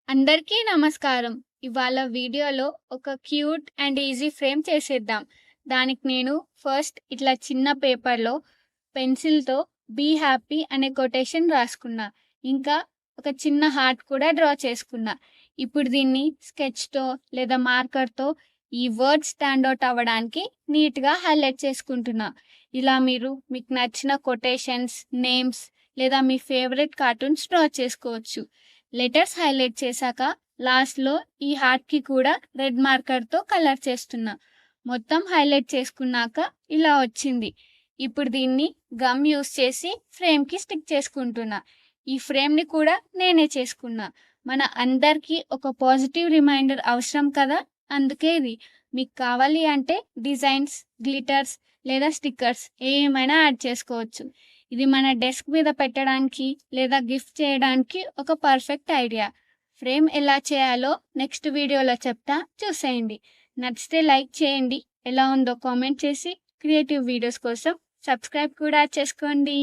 అందరికీ నమస్కారం. ఇవాళ వీడియోలో ఒక క్యూట్ అండ్ ఈజీ ఫ్రేమ్ చేసేద్దాం. దానికి నేను ఫస్ట్ ఇట్లా చిన్న పేపర్‌లో పెన్సిల్‌తో 'బీ హ్యాపీ' అనే కొటేషన్ రాసుకున్నా. ఇంకా ఒక చిన్న హార్ట్ కూడా డ్రా చేసుకున్నా. ఇప్పుడు దీన్ని స్కెచ్‌తో లేదా మార్కర్‌తో ఈ వర్డ్స్ స్టాండ్ ఔట్ అవ్వడానికి నీట్‌గా హైలైట్ చేసుకుంటున్నా. ఇలా మీరు మీకు నచ్చిన కొటేషన్స్, నేమ్స్ లేదా మీ ఫేవరెట్ కార్టూన్స్ డ్రా చేసుకోవచ్చు. లెటర్స్ హైలైట్ చేశాక లాస్ట్‌లో ఈ హార్ట్‌కి కూడా రెడ్ మార్కర్‌తో కలర్ చేస్తున్నా. మొత్తం హైలైట్ చేసుకున్నాక ఇలా వచ్చింది. ఇప్పుడు దీన్ని గమ్ యూజ్ చేసి ఫ్రేమ్‌కి స్టిక్ చేసుకుంటున్నా. ఈ ఫ్రేమ్‌ని కూడా నేనే చేసుకున్నా. మన అందరికీ ఒక పాజిటివ్ రిమైండర్ అవసరం కదా! అందుకే ఇది. మీకు కావాలి అంటే డిజైన్స్, గ్లిటర్స్ లేదా స్టిక్కర్స్ ఏమైనా యాడ్ చేసుకోవచ్చు. ఇది మన డెస్క్ మీద పెట్టడానికి లేదా గిఫ్ట్ చేయడానికి ఒక పర్ఫెక్ట్ ఐడియా. ఫ్రేమ్ ఎలా చేయాలో నెక్స్ట్ వీడియోలో చెప్తా, చూసేయండి. నచ్చితే లైక్ చేయండి. ఎలా ఉందో కామెంట్ చేసి క్రియేటివ్ వీడియోస్ కోసం సబ్స్క్రైబ్ కూడా చేసుకోండి.